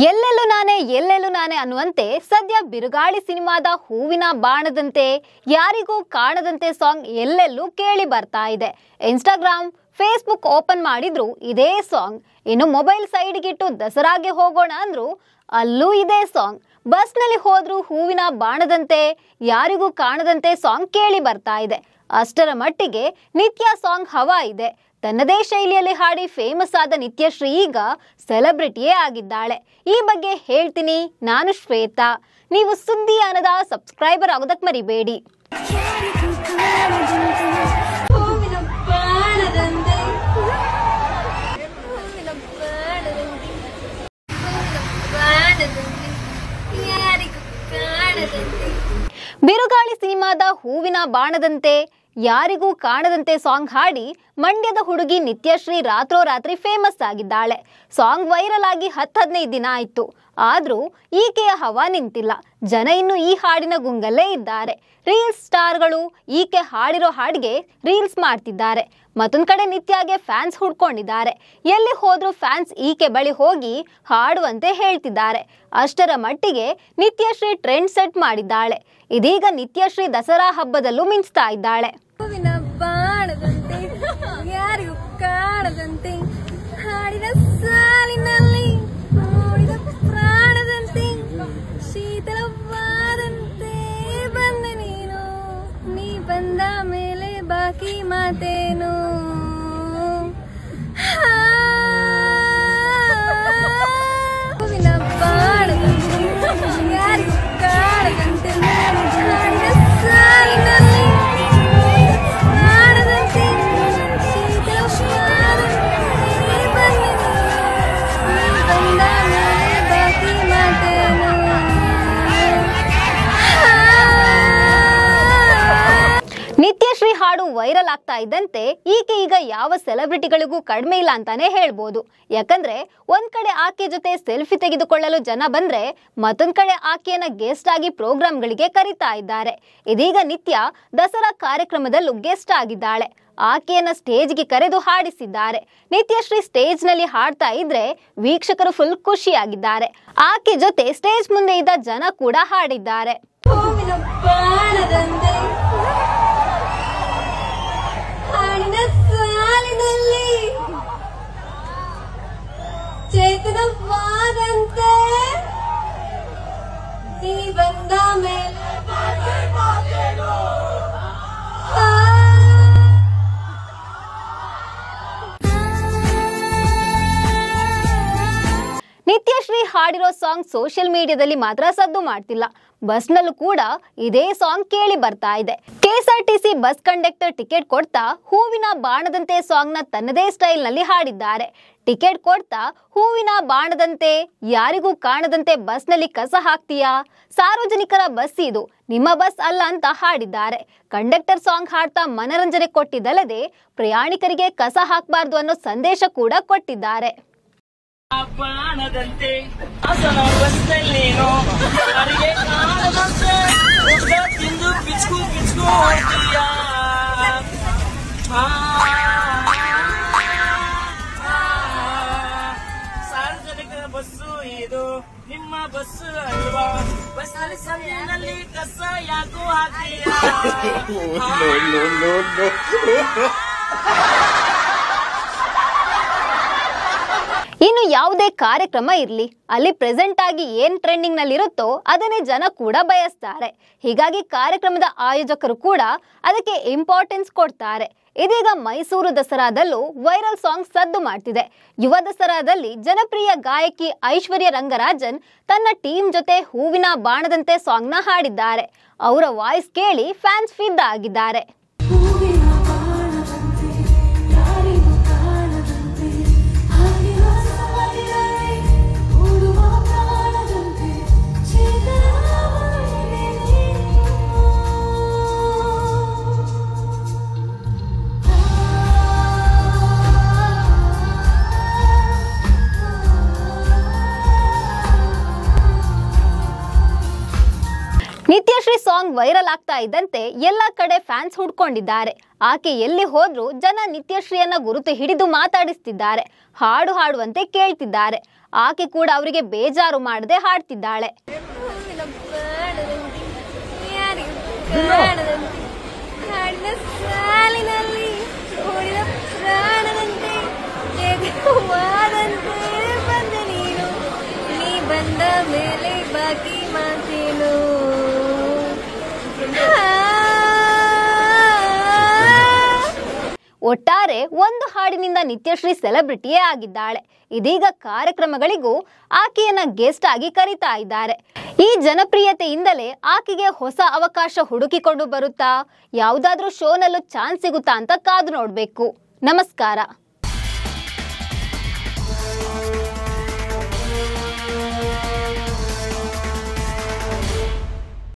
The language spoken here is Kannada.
ಎಲ್ಲೆಲ್ಲೂ ನಾನೇ ಅನ್ನುವಂತೆ ಸದ್ಯ ಬಿರುಗಾಳಿ ಸಿನಿಮಾದ ಹೂವಿನ ಬಾಣದಂತೆ ಯಾರಿಗೂ ಕಾಣದಂತೆ ಸಾಂಗ್ ಎಲ್ಲೆಲ್ಲೂ ಕೇಳಿ ಬರ್ತಾ ಇದೆ. ಇನ್ಸ್ಟಾಗ್ರಾಮ್, ಫೇಸ್ಬುಕ್ ಓಪನ್ ಮಾಡಿದ್ರು ಇದೇ ಸಾಂಗ್. ಇನ್ನು ಮೊಬೈಲ್ ಸೈಡ್ಗಿಟ್ಟು ದಸರಾಗೆ ಹೋಗೋಣ ಅಂದ್ರು ಅಲ್ಲೂ ಇದೇ ಸಾಂಗ್. ಬಸ್ನಲ್ಲಿ ಹೋದ್ರು ಹೂವಿನ ಬಾಣದಂತೆ ಯಾರಿಗೂ ಕಾಣದಂತೆ ಸಾಂಗ್ ಕೇಳಿ ಬರ್ತಾ ಇದೆ. ಅಷ್ಟರ ಮಟ್ಟಿಗೆ ನಿತ್ಯ ಸಾಂಗ್ ಹವಾ ಇದೆ. ತನ್ನದೇ ಶೈಲಿಯಲ್ಲಿ ಹಾಡಿ ಫೇಮಸ್ ಆದ ನಿತ್ಯಶ್ರೀ ಈಗ ಸೆಲೆಬ್ರಿಟಿಯೇ ಆಗಿದ್ದಾಳೆ. ಈ ಬಗ್ಗೆ ಹೇಳ್ತೀನಿ ನಾನು ಶ್ವೇತಾ. ನೀವು ಸುದ್ದಿ ಅನ್ನದ ಸಬ್ಸ್ಕ್ರೈಬರ್ ಆಗೋದಕ್ಕೆ ಮರಿಬೇಡಿ. ಬಿರುಗಾಳಿ ಸಿನಿಮಾದ ಹೂವಿನ ಬಾಣದಂತೆ ಯಾರಿಗೂ ಕಾಣದಂತೆ ಸಾಂಗ್ ಹಾಡಿ ಮಂಡ್ಯದ ಹುಡುಗಿ ನಿತ್ಯಶ್ರೀ ರಾತ್ರೋರಾತ್ರಿ ಫೇಮಸ್ ಆಗಿದ್ದಾಳೆ. ಸಾಂಗ್ ವೈರಲ್ ಆಗಿ 10-15 ದಿನ ಆಯ್ತು. ಆದ್ರೂ ಈಕೆಯ ಹವಾ ನಿಂತಿಲ್ಲ. ಜನ ಇನ್ನು ಈ ಹಾಡಿನ ಗುಂಗಲ್ಲೇ ಇದ್ದಾರೆ. ರೀಲ್ಸ್ ಸ್ಟಾರ್ಗಳು ಈಕೆ ಹಾಡಿರೋ ಹಾಡಿಗೆ ರೀಲ್ಸ್ ಮಾಡ್ತಿದ್ದಾರೆ. ಮತ್ತೊಂದ್ ಕಡೆ ನಿತ್ಯಾಗೆ ಫ್ಯಾನ್ಸ್ ಹುಡ್ಕೊಂಡಿದ್ದಾರೆ. ಎಲ್ಲಿ ಹೋದ್ರೂ ಫ್ಯಾನ್ಸ್ ಈಕೆ ಬಳಿ ಹೋಗಿ ಹಾಡುವಂತೆ ಹೇಳ್ತಿದ್ದಾರೆ. ಅಷ್ಟರ ಮಟ್ಟಿಗೆ ನಿತ್ಯಶ್ರೀ ಟ್ರೆಂಡ್ ಸೆಟ್ ಮಾಡಿದ್ದಾಳೆ. ಇದೀಗ ನಿತ್ಯಶ್ರೀ ದಸರಾ ಹಬ್ಬದಲ್ಲೂ ಮಿಂಚ್ತಾ ಇದ್ದಾಳೆ. ಹೂವಿನ ಬಾಣದಂತೆ ಯಾರಿಗೂ ಕಾಣದಂತೆ ಹಾಡಿದ ಸಾಲಿನಲ್ಲಿ ನೋಡಿದ ಪ್ರಾಣದಂತೆ ಶೀತಲವಾದಂತೆ ಬಂದೆ ನೀನು, ನೀ ಬಂದ ಮೇಲೆ ಬಾಕಿ ಮಾತೇನು. ಹೂವಿನ ಬಾಣದಂತೆ ಯಾರಿಗೂ ಕಾಣದಂತೆ ಹಾಡಿದ ಸಾಲಿನಲ್ಲಿ ನಿತ್ಯಶ್ರೀ ಹಾಡು ವೈರಲ್ ಆಗ್ತಾ ಇದ್ದಂತೆ ಈಕೆ ಈಗ ಯಾವ ಸೆಲೆಬ್ರಿಟಿಗಳಿಗೂ ಕಡಿಮೆ ಇಲ್ಲ ಅಂತಾನೆ ಹೇಳ್ಬೋದು. ಯಾಕಂದ್ರೆ ಒಂದ್ ಕಡೆ ಆಕೆ ಜೊತೆ ಸೆಲ್ಫಿ ತೆಗೆದುಕೊಳ್ಳಲು ಜನ ಬಂದ್ರೆ ಮತ್ತೊಂದ್ ಕಡೆ ಆಕೆಯನ್ನ ಗೆಸ್ಟ್ ಆಗಿ ಪ್ರೋಗ್ರಾಂಗಳಿಗೆ ಕರೀತಾ ಇದ್ದಾರೆ. ಇದೀಗ ನಿತ್ಯ ದಸರಾ ಕಾರ್ಯಕ್ರಮದಲ್ಲೂ ಗೆಸ್ಟ್ ಆಗಿದ್ದಾಳೆ. ಆಕೆಯನ್ನ ಸ್ಟೇಜ್ಗೆ ಕರೆದು ಹಾಡಿಸಿದ್ದಾರೆ. ನಿತ್ಯಶ್ರೀ ಸ್ಟೇಜ್ ನಲ್ಲಿ ಹಾಡ್ತಾ ಇದ್ರೆ ವೀಕ್ಷಕರು ಫುಲ್ ಖುಷಿಯಾಗಿದ್ದಾರೆ. ಆಕೆ ಜೊತೆ ಸ್ಟೇಜ್ ಮುಂದೆ ಇದ್ದ ಜನ ಕೂಡ ಹಾಡಿದ್ದಾರೆ. ಚೇತನವಾದಂತೆ ನೀ ಬಂದ ಮೇಲೆ ನಿತ್ಯಶ್ರೀ ಹಾಡಿರೋ ಸಾಂಗ್ ಸೋಷಿಯಲ್ ಮೀಡಿಯಾದಲ್ಲಿ ಮಾತ್ರ ಸದ್ದು ಮಾಡ್ತಿಲ್ಲ. ಬಸ್ನಲ್ಲೂ ಕೂಡ ಇದೇ ಸಾಂಗ್ ಕೇಳಿ ಬರ್ತಾ ಇದೆ. ಕೆಎಸ್ಆರ್ಟಿಸಿ ಬಸ್ ಕಂಡಕ್ಟರ್ ಟಿಕೆಟ್ ಕೊಡ್ತಾ ಹೂವಿನ ಬಾಣದಂತೆ ಸಾಂಗ್ ನ ತನ್ನದೇ ಸ್ಟೈಲ್ ನಲ್ಲಿ ಹಾಡಿದ್ದಾರೆ. ಟಿಕೆಟ್ ಕೊಡ್ತಾ ಹೂವಿನ ಬಾಣದಂತೆ ಯಾರಿಗೂ ಕಾಣದಂತೆ ಬಸ್ ನಲ್ಲಿ ಕಸ ಹಾಕ್ತೀಯಾ, ಸಾರ್ವಜನಿಕರ ಬಸ್ ಇದು, ನಿಮ್ಮ ಬಸ್ ಅಲ್ಲ ಅಂತ ಹಾಡಿದ್ದಾರೆ. ಕಂಡಕ್ಟರ್ ಸಾಂಗ್ ಹಾಡ್ತಾ ಮನರಂಜನೆ ಕೊಟ್ಟಿದ್ದಲ್ಲದೆ ಪ್ರಯಾಣಿಕರಿಗೆ ಕಸ ಹಾಕಬಾರ್ದು ಅನ್ನೋ ಸಂದೇಶ ಕೂಡ ಕೊಟ್ಟಿದ್ದಾರೆ. ಬಾಣದಂತೆ ಹಸನ ಬಸ್ಸಲ್ಲೇನೋ ಯಾರಿಗೆ ಕಾಣದಂತೆ ಊಟ ತಿಂದು ಪಿಚ್ಕು ಪಿಚ್ಕು ಹೋಗ್ತೀಯ. ಸಾರ್ವಜನಿಕರ ಬಸ್ಸು ಇದು, ನಿಮ್ಮ ಬಸ್ಸು ಅಲ್ವಾ, ಬಸ್ಸಲ್ಲಿ ಸಂದಿನಲ್ಲಿ ಕಸ ಯಾಕೋ ಹಾಕ್ತೀಯ. ಇನ್ನು ಯಾವುದೇ ಕಾರ್ಯಕ್ರಮ ಇರ್ಲಿ ಅಲ್ಲಿ ಪ್ರೆಸೆಂಟ್ ಆಗಿ ಏನ್ ಟ್ರೆಂಡಿಂಗ್ ನಲ್ಲಿ ಇರುತ್ತೋ ಅದನ್ನೇ ಜನ ಕೂಡ ಬಯಸ್ತಾರೆ. ಹೀಗಾಗಿ ಕಾರ್ಯಕ್ರಮದ ಆಯೋಜಕರು ಕೂಡ ಅದಕ್ಕೆ ಇಂಪಾರ್ಟೆನ್ಸ್ ಕೊಡ್ತಾರೆ. ಇದೀಗ ಮೈಸೂರು ದಸರಾದಲ್ಲೂ ವೈರಲ್ ಸಾಂಗ್ ಸದ್ದು ಮಾಡ್ತಿದೆ. ಯುವ ದಸರಾದಲ್ಲಿ ಜನಪ್ರಿಯ ಗಾಯಕಿ ಐಶ್ವರ್ಯ ರಂಗರಾಜನ್ ತನ್ನ ಟೀಮ್ ಜೊತೆ ಹೂವಿನ ಬಾಣದಂತೆ ಸಾಂಗ್ ನ ಹಾಡಿದ್ದಾರೆ. ಅವರ ವಾಯ್ಸ್ ಕೇಳಿ ಫ್ಯಾನ್ಸ್ ಫಿದಾ ಆಗಿದ್ದಾರೆ. ನಿತ್ಯಶ್ರೀ ಸಾಂಗ್ ವೈರಲ್ ಆಗ್ತಾ ಇದ್ದಂತೆ ಎಲ್ಲ ಕಡೆ ಫ್ಯಾನ್ಸ್ ಹುಡ್ಕೊಂಡಿದ್ದಾರೆ. ಆಕೆ ಎಲ್ಲಿ ಹೋದ್ರೂ ಜನ ನಿತ್ಯಶ್ರೀಯನ್ನ ಗುರುತು ಹಿಡಿದು ಮಾತಾಡಿಸ್ತಿದ್ದಾರೆ, ಹಾಡು ಹಾಡುವಂತೆ ಕೇಳ್ತಿದ್ದಾರೆ. ಆಕೆ ಕೂಡ ಅವರಿಗೆ ಬೇಜಾರು ಮಾಡದೆ ಹಾಡ್ತಿದ್ದಾಳೆ. ಹೂವಿನ ಬಾಣದಂತೆ ಯಾರಿಗೂ ಕಾಣದಂತೆ ಹಾಡಿನ ಸಾಲಿನಲ್ಲಿ ಓಡಿದ ಪ್ರಾಣದಂತೆ ಎದುವಾದಂತೆ ಬಂದ ನೀನು, ನೀ ಬಂದ ಮೇಲೆ ಬಾಕಿ ಮಾತೇನು. ಒಟ್ಟಾರೆ ಒಂದು ಹಾಡಿನಿಂದ ನಿತ್ಯಶ್ರೀ ಸೆಲೆಬ್ರಿಟಿಯೇ ಆಗಿದ್ದಾಳೆ. ಇದೀಗ ಕಾರ್ಯಕ್ರಮಗಳಿಗೂ ಆಕೆಯನ್ನ ಗೆಸ್ಟ್ ಆಗಿ ಕರೀತಾ ಇದ್ದಾರೆ. ಈ ಜನಪ್ರಿಯತೆಯಿಂದಲೇ ಆಕೆಗೆ ಹೊಸ ಅವಕಾಶ ಹುಡುಕಿಕೊಂಡು ಬರುತ್ತಾ, ಯಾವುದಾದ್ರೂ ಶೋನಲ್ಲೂ ಚಾನ್ಸ್ ಸಿಗುತ್ತಾ ಅಂತ ಕಾದು ನೋಡ್ಬೇಕು. ನಮಸ್ಕಾರ.